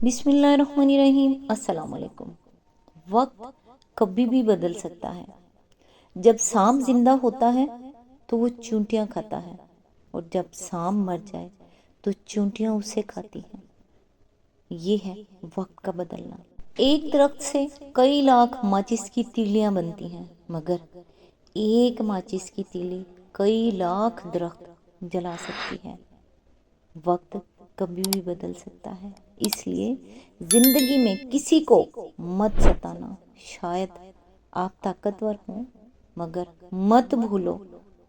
بسم اللہ الرحمن الرحیم۔ السلام علیکم۔ وقت کبھی بھی بدل سکتا ہے۔ جب سانپ زندہ ہوتا ہے تو وہ چونٹیاں کھاتا ہے، اور جب سانپ مر جائے تو چونٹیاں اسے کھاتی ہیں۔ یہ ہے وقت کا بدلنا۔ ایک درخت سے کئی لاکھ ماچس کی تیلیاں بنتی ہیں، مگر ایک ماچس کی تیلی کئی لاکھ درخت جلا سکتی ہے۔ وقت کبھی بھی بدل سکتا ہے، اس لیے زندگی میں کسی کو مت ستانا۔ شاید آپ طاقتور ہوں، مگر مت بھولو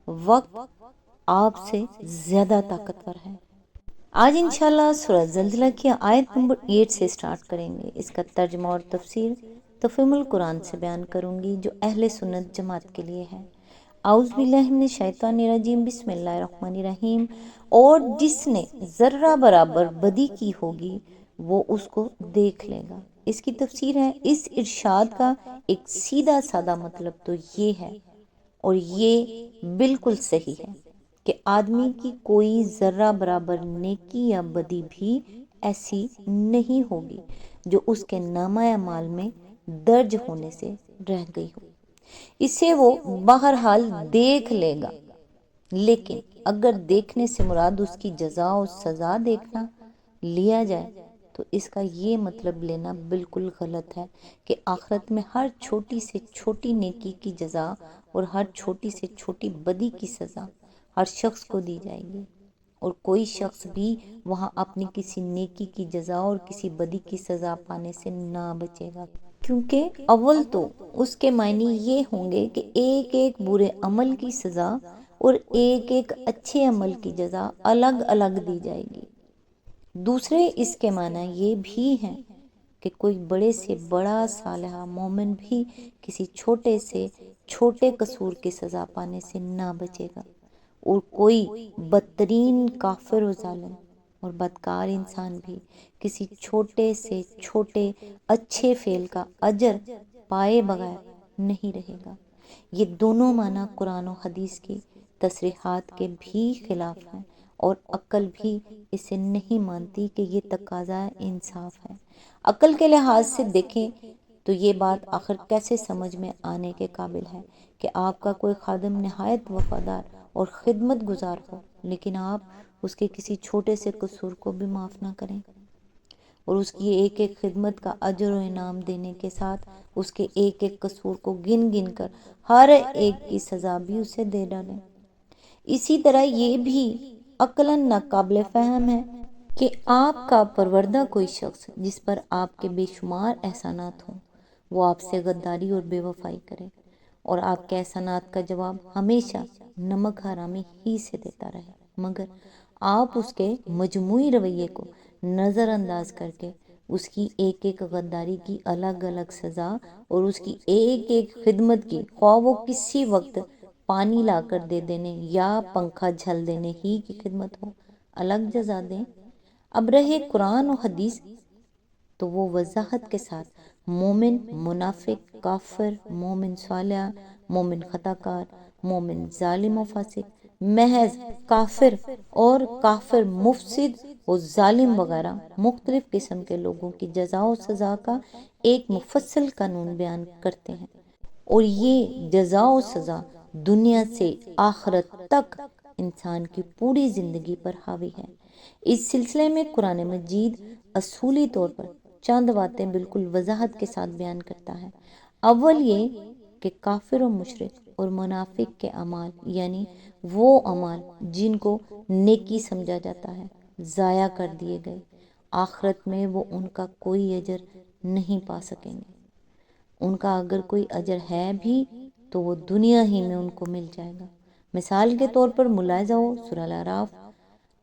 وقت آپ سے زیادہ طاقتور ہے۔ آج انشاءاللہ سورہ زلزلہ کی آیت نمبر 8 سے سٹارٹ کریں گے۔ اس کا ترجمہ اور تفسیر تفہیم القرآن سے بیان کروں گی، جو اہل سنت جماعت کے لیے ہے۔ اعوذ باللہ من الشیطان الرجیم، بسم اللہ الرحمن الرحیم۔ اور جس نے ذرہ برابر بدی کی ہوگی وہ اس کو دیکھ لے گا۔ اس کی تفسیر ہے، اس ارشاد کا ایک سیدھا سادہ مطلب تو یہ ہے، اور یہ بالکل صحیح ہے، کہ آدمی کی کوئی ذرہ برابر نیکی یا بدی بھی ایسی نہیں ہوگی جو اس کے نامہ اعمال میں درج ہونے سے رہ گئی ہو۔ اسے وہ بہرحال دیکھ لے گا، لیکن اگر دیکھنے سے مراد اس کی جزا و سزا دیکھنا لیا جائے تو اس کا یہ مطلب لینا بالکل غلط ہے کہ آخرت میں ہر چھوٹی سے چھوٹی نیکی کی جزا اور ہر چھوٹی سے چھوٹی بدی کی سزا ہر شخص کو دی جائے گی، اور کوئی شخص بھی وہاں اپنی کسی نیکی کی جزا اور کسی بدی کی سزا پانے سے نہ بچے گا، کیونکہ اول تو اس کے معنی یہ ہوں گے کہ ایک ایک برے عمل کی سزا اور ایک ایک اچھے عمل کی جزا الگ الگ دی جائے گی۔ دوسرے اس کے معنی یہ بھی ہیں کہ کوئی بڑے سے بڑا صالح مومن بھی کسی چھوٹے سے چھوٹے قصور کی سزا پانے سے نہ بچے گا، اور کوئی بدترین کافر و ظالم اور بدکار انسان بھی کسی چھوٹے سے چھوٹے اچھے فعل کا اجر پائے بغیر نہیں رہے گا۔ یہ دونوں معنی قرآن و حدیث کی تصریحات کے بھی خلاف ہیں، اور عقل بھی اسے نہیں مانتی کہ یہ تقاضا انصاف ہے۔ عقل کے لحاظ سے دیکھیں تو یہ بات آخر کیسے سمجھ میں آنے کے قابل ہے کہ آپ کا کوئی خادم نہایت وفادار اور خدمت گزار ہو، لیکن آپ اس کے کسی چھوٹے سے قصور کو بھی معاف نہ کریں، اور اس کی ایک ایک خدمت کا اجر و انعام دینے کے ساتھ اس کے ایک ایک قصور کو گن گن کر ہر ایک کی سزا بھی اسے دے ڈالیں۔ اسی طرح یہ بھی عقلاً ناقابل فہم ہے کہ آپ کا پروردہ کوئی شخص جس پر آپ کے بے شمار احسانات ہوں، وہ آپ سے غداری اور بے وفائی کرے، اور آپ کے احسانات کا جواب ہمیشہ نمک حرامی ہی سے دیتا رہے، مگر آپ اس کے مجموعی رویے کو نظر انداز کر کے اس کی ایک ایک غداری کی الگ الگ سزا اور اس کی ایک ایک خدمت کی، خواہ وہ کسی وقت پانی لا کر دے دینے یا پنکھا جھل دینے ہی کی خدمت ہو، الگ جزا دیں۔ اب رہے قرآن و حدیث، تو وہ وضاحت کے ساتھ مومن، منافق، کافر، مومن صالح، مومن خطا کار، مومن ظالم و فاسق، محض کافر اور کافر مفسد و ظالم وغیرہ مختلف قسم کے لوگوں کی جزا و سزا کا ایک مفصل قانون بیان کرتے ہیں، اور یہ جزا و سزا دنیا سے آخرت تک انسان کی پوری زندگی پر حاوی ہے۔ اس سلسلے میں قرآن مجید اصولی طور پر چند باتیں بالکل وضاحت کے ساتھ بیان کرتا ہے۔ اول یہ کہ کافر و مشرک اور منافق کے اعمال، یعنی وہ اعمال جن کو نیکی سمجھا جاتا ہے، ضائع کر دیے گئے، آخرت میں وہ ان کا کوئی اجر نہیں پا سکیں گے۔ ان کا اگر کوئی اجر ہے بھی تو وہ دنیا ہی میں ان کو مل جائے گا۔ مثال کے طور پر ملاحظہ ہو سورہ الاعراف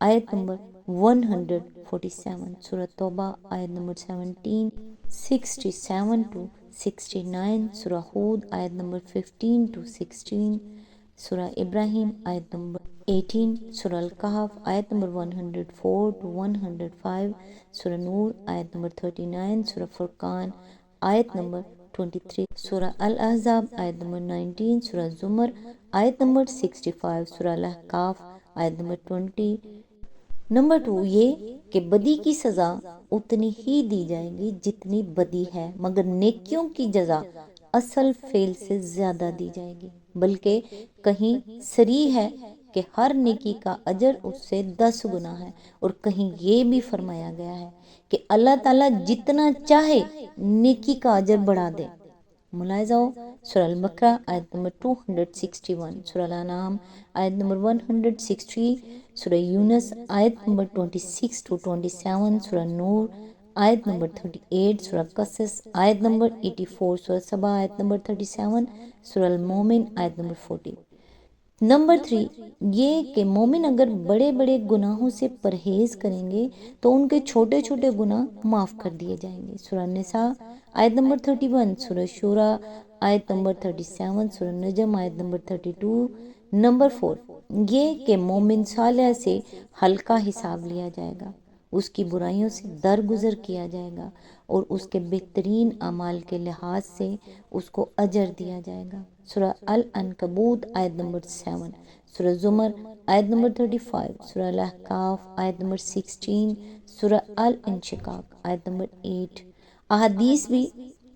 آیت نمبر 147، سورہ توبہ آیت نمبر 17، 67 to 69، سورہ ہود آیت نمبر 15 to 16، سورہ ابراہیم آیت نمبر 18، سورہ الکہف آیت نمبر 104 to 105، سورہ نور آیت نمبر 39، سورہ فرقان آیت نمبر 23، سورہ الاحزاب آیت نمبر 19، سورہ زمر آیت نمبر 65، سورہ الاحقاف آیت نمبر 20۔ نمبر 2 یہ کہ بدی کی سزا اتنی ہی دی جائے گی جتنی بدی ہے، مگر نیکیوں کی جزا اصل فعل سے زیادہ دی جائے گی، بلکہ کہیں صریح ہے کہ ہر نیکی کا اجر اس سے 10 گنا ہے، اور کہیں یہ بھی فرمایا گیا ہے کہ اللہ تعالیٰ جتنا چاہے نیکی کا اجر بڑھا دے۔ ملاحظہ ہو سورہ البقرہ آیت نمبر 261، سورہ الانعام آیت نمبر 160، سورہ یونس آیت نمبر 26 to 27، سورہ نور آیت نمبر 38، سورہ قصص آیت نمبر 84، سورہ سبا آیت نمبر 37، سورہ المومن آیت نمبر 40۔ نمبر 3، یہ کہ مومن اگر بڑے بڑے گناہوں سے پرہیز کریں گے تو ان کے چھوٹے چھوٹے گناہ معاف کر دیے جائیں گے۔ سورہ نساء آیت نمبر 31، سورہ شورى آیت نمبر 37، سورہ نجم آیت نمبر 32۔ نمبر 4، یہ کہ مومن صالح سے ہلکا حساب لیا جائے گا، اس کی برائیوں سے درگزر کیا جائے گا، اور اس کے بہترین اعمال کے لحاظ سے اس کو اجر دیا جائے گا۔ سورہ العنکبوت آیت نمبر 7، سورہ زمر آیت نمبر 35، سورہ الاحقاف آیت نمبر 16، سورہ الانشقاق آیت نمبر 8۔ احادیث بھی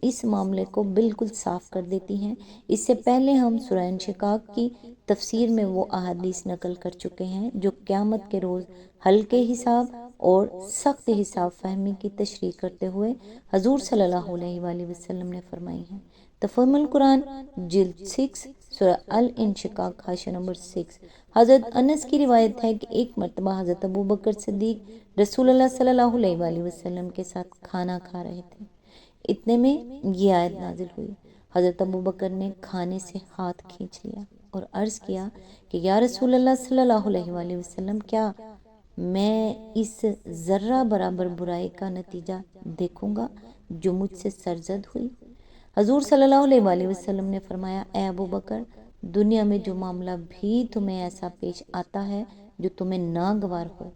اس معاملے کو بالکل صاف کر دیتی ہیں۔ اس سے پہلے ہم سورہ انشقاق کی تفسیر میں وہ احادیث نقل کر چکے ہیں جو قیامت کے روز ہلکے حساب اور سخت حساب فہمی کی تشریح کرتے ہوئے حضور صلی اللہ علیہ وآلہ وسلم نے فرمائی ہیں۔ تفہیم القرآن جلد 6، سورہ الانشقاق حاشیہ نمبر 6۔ حضرت انس کی روایت ہے کہ ایک مرتبہ حضرت ابوبکر صدیق رسول اللہ صلی اللہ علیہ وآلہ وسلم کے ساتھ کھانا کھا رہے تھے، اتنے میں یہ آیت نازل ہوئی۔ حضرت ابوبکر نے کھانے سے ہاتھ کھینچ لیا اور عرض کیا کہ یا رسول اللہ صلی اللہ علیہ وآلہ وسلم، کیا میں اس ذرہ برابر برائی کا نتیجہ دیکھوں گا جو مجھ سے سرزد ہوئی؟ حضور صلی اللہ علیہ وآلہ وسلم نے فرمایا، اے ابوبکر، دنیا میں جو معاملہ بھی تمہیں ایسا پیش آتا ہے جو تمہیں ناگوار ہو،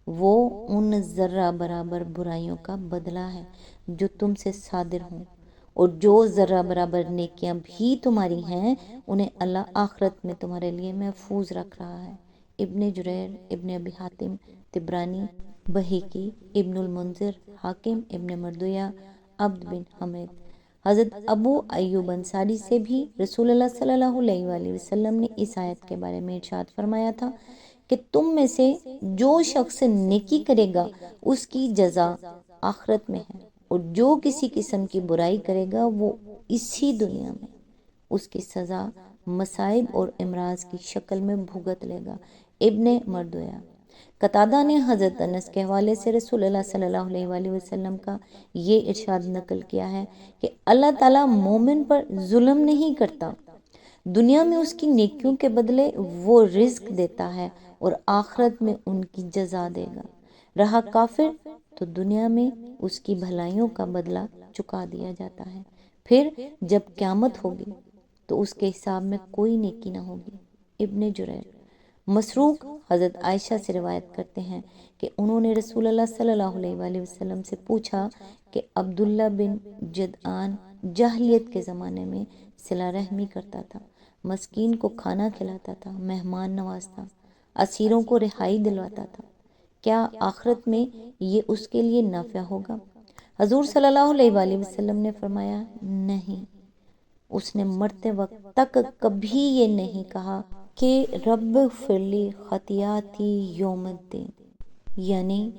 وہ ان ذرہ برابر برائیوں کا بدلہ ہے جو تم سے صادر ہوں، اور جو ذرہ برابر نیکیاں بھی تمہاری ہیں انہیں اللہ آخرت میں تمہارے لیے محفوظ رکھ رہا ہے۔ ابن جریر، ابن ابی حاتم، طبرانی، بہقی، ابن المنذر، حاکم، ابن مردویہ، عبد بن حمید۔ حضرت ابو ایوب انصاری سے بھی رسول اللہ صلی اللہ علیہ وآلہ وسلم نے اس آیت کے بارے میں ارشاد فرمایا تھا کہ تم میں سے جو شخص نیکی کرے گا اس کی جزا آخرت میں ہے، اور جو کسی قسم کی برائی کرے گا وہ اسی دنیا میں اس کی سزا مصائب اور امراض کی شکل میں بھگت لے گا۔ ابن مردویہ۔ قتادہ نے حضرت انس کے حوالے سے رسول اللہ صلی اللہ علیہ وآلہ وسلم کا یہ ارشاد نقل کیا ہے کہ اللہ تعالیٰ مومن پر ظلم نہیں کرتا، دنیا میں اس کی نیکیوں کے بدلے وہ رزق دیتا ہے اور آخرت میں ان کی جزا دے گا۔ رہا کافر تو دنیا میں اس کی بھلائیوں کا بدلہ چکا دیا جاتا ہے، پھر جب قیامت ہوگی تو اس کے حساب میں کوئی نیکی نہ ہوگی۔ ابن جریر۔ مسروق حضرت عائشہ سے روایت کرتے ہیں کہ انہوں نے رسول اللہ صلی اللہ علیہ وآلہ وسلم سے پوچھا کہ عبداللہ بن جدعان جاہلیت کے زمانے میں صلہ رحمی کرتا تھا، مسکین کو کھانا کھلاتا تھا، مہمان نوازتا، اسیروں کو رہائی دلواتا تھا، کیا آخرت میں یہ اس کے لیے نافع ہوگا؟ حضور صلی اللہ علیہ وآلہ وسلم نے فرمایا، نہیں، اس نے مرتے وقت تک کبھی یہ نہیں کہا کہ رب اغفر لی خطیاتی یوم الدین، یعنی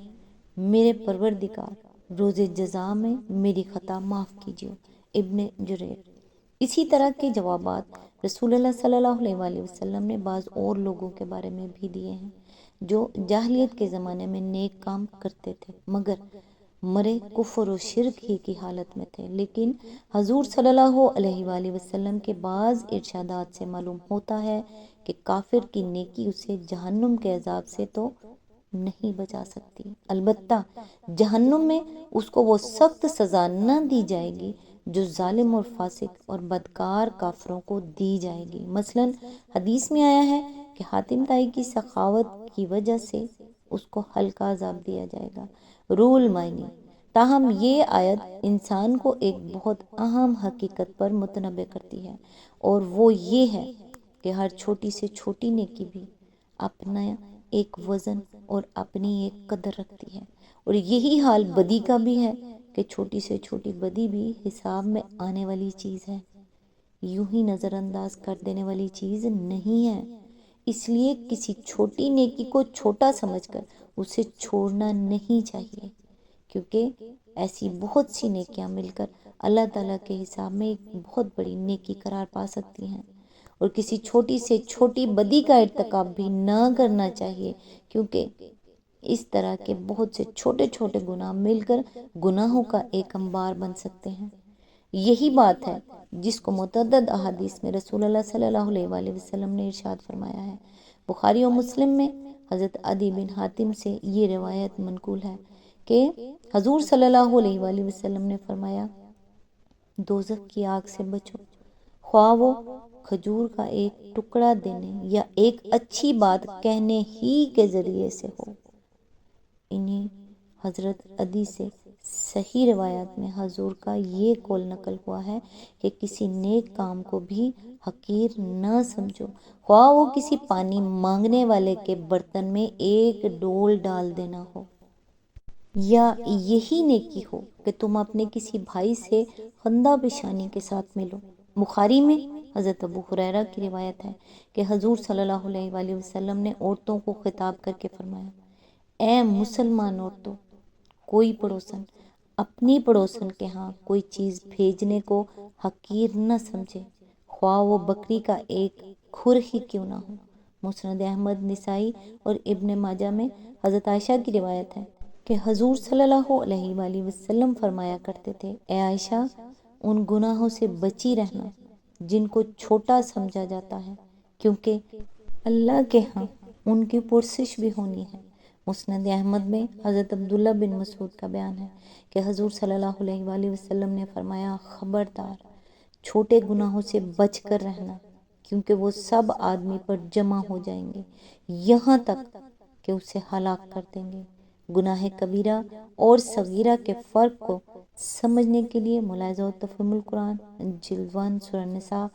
میرے پروردگار روز جزا میں میری خطا معاف کیجیے۔ ابن جریر۔ اسی طرح کے جوابات رسول اللہ صلی اللہ علیہ وآلہ وسلم نے بعض اور لوگوں کے بارے میں بھی دیے ہیں جو جاہلیت کے زمانے میں نیک کام کرتے تھے مگر مرے کفر و شرک ہی کی حالت میں تھے، لیکن حضور صلی اللہ علیہ وآلہ وسلم کے بعض ارشادات سے معلوم ہوتا ہے کہ کافر کی نیکی اسے جہنم کے عذاب سے تو نہیں بچا سکتی، البتہ جہنم میں اس کو وہ سخت سزا نہ دی جائے گی جو ظالم اور فاسق اور بدکار کافروں کو دی جائے گی۔ مثلا حدیث میں آیا ہے کہ حاتم طائی کی سخاوت کی وجہ سے اس کو ہلکا عذاب دیا جائے گا۔ روح المعانی۔ تاہم یہ آیت انسان کو ایک بہت اہم حقیقت پر متنبہ کرتی ہے، اور وہ یہ ہے کہ ہر چھوٹی سے چھوٹی نیکی بھی اپنا ایک وزن اور اپنی ایک قدر رکھتی ہے، اور یہی حال بدی کا بھی ہے کہ چھوٹی سے چھوٹی بدی بھی حساب میں آنے والی چیز ہے، یوں ہی نظر انداز کر دینے والی چیز نہیں ہے۔ اس لیے کسی چھوٹی نیکی کو چھوٹا سمجھ کر اسے چھوڑنا نہیں چاہیے، کیونکہ ایسی بہت سی نیکیاں مل کر اللہ تعالیٰ کے حساب میں ایک بہت بڑی نیکی قرار پا سکتی ہیں۔ اور کسی چھوٹی سے چھوٹی بدی کا ارتکاب بھی نہ کرنا چاہیے، کیونکہ اس طرح کے بہت سے چھوٹے چھوٹے گناہ مل کر گناہوں کا ایک انبار بن سکتے ہیں۔ یہی بات ہے جس کو متعدد احادیث میں رسول اللہ صلی اللہ علیہ وآلہ وسلم نے ارشاد فرمایا ہے۔ بخاری و مسلم میں حضرت عدی بن حاتم سے یہ روایت منقول ہے کہ حضور صلی اللہ علیہ وآلہ وسلم نے فرمایا، دوزخ کی آگ سے بچو، خواہ وہ کھجور کا ایک ٹکڑا دینے یا ایک اچھی بات کہنے ہی کے ذریعے سے ہو۔ انہیں حضرت عدی سے صحیح روایات میں حضور کا یہ قول نقل ہوا ہے کہ کسی نیک کام کو بھی حقیر نہ سمجھو، خواہ وہ کسی پانی مانگنے والے کے برتن میں ایک ڈول ڈال دینا ہو، یا یہی نیکی ہو کہ تم اپنے کسی بھائی سے خندہ پیشانی کے ساتھ ملو۔ بخاری میں حضرت ابو ہریرہ کی روایت ہے کہ حضور صلی اللہ علیہ وآلہ وسلم نے عورتوں کو خطاب کر کے فرمایا، اے مسلمان عورتوں، کوئی پڑوسن اپنی پڑوسن کے ہاں کوئی چیز بھیجنے کو حقیر نہ سمجھے، خواہ وہ بکری کا ایک کھر ہی کیوں نہ ہو۔ مسند احمد، نسائی اور ابن ماجہ میں حضرت عائشہ کی روایت ہے کہ حضور صلی اللہ علیہ وآلہ وسلم فرمایا کرتے تھے، اے عائشہ، ان گناہوں سے بچی رہنا جن کو چھوٹا سمجھا جاتا ہے، کیونکہ اللہ کے ہاں ان کی پرسش بھی ہونی ہے۔ مسند احمد میں حضرت عبداللہ بن مسعود کا بیان ہے کہ حضور صلی اللہ علیہ وآلہ وسلم نے فرمایا، خبردار، چھوٹے گناہوں سے بچ کر رہنا، کیونکہ وہ سب آدمی پر جمع ہو جائیں گے یہاں تک کہ اسے ہلاک کر دیں گے۔ گناہ کبیرہ اور صغیرہ کے فرق کو سمجھنے کے لیے ملاحظہ و تفہیم القرآن جلد 1 سورہ نساء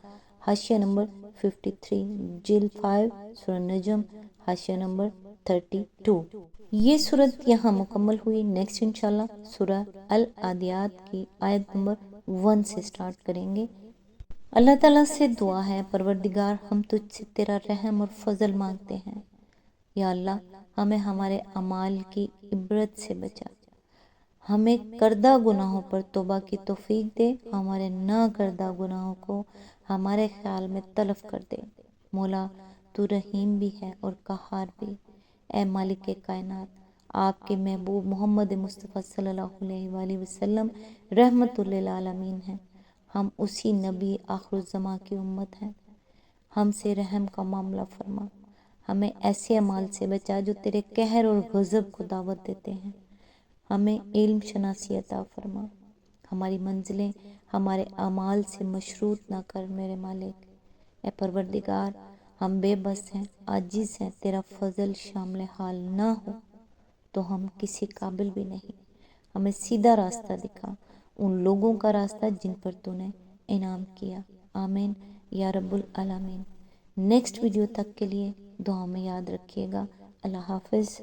حاشیہ نمبر 53، جلد 5 سورہ نجم حاشیہ نمبر 32۔ یہ صورت یہاں مکمل ہوئی۔ نیکسٹ انشاءاللہ سورہ العادیات کی آیت نمبر 1 سے سٹارٹ کریں گے۔ اللہ تعالیٰ سے دعا ہے، پروردگار، ہم تجھ سے تیرا رحم اور فضل مانگتے ہیں۔ یا اللہ، ہمیں ہمارے اعمال کی عبرت سے بچا، ہمیں کردہ گناہوں پر توبہ کی توفیق دے، ہمارے نہ کردہ گناہوں کو ہمارے خیال میں تلف کر دے۔ مولا، تو رحیم بھی ہے اور قہار بھی۔ اے مالک کائنات، آپ کے محبوب محمد مصطفیٰ صلی اللہ علیہ وآلہ وسلم رحمت للعالمین ہیں، ہم اسی نبی آخر الزماں کی امت ہیں، ہم سے رحم کا معاملہ فرما، ہمیں ایسے اعمال سے بچا جو تیرے قہر اور غضب کو دعوت دیتے ہیں، ہمیں علم شناسی عطا فرما، ہماری منزلیں ہمارے اعمال سے مشروط نہ کر میرے مالک۔ اے پروردگار، ہم بے بس ہیں، عاجز ہیں، تیرا فضل شامل حال نہ ہو تو ہم کسی قابل بھی نہیں۔ ہمیں سیدھا راستہ دکھا، ان لوگوں کا راستہ جن پر تو نے انعام کیا۔ آمین یا رب العالمین۔ نیکسٹ ویڈیو تک کے لیے دعا میں یاد رکھیے گا۔ اللہ حافظ۔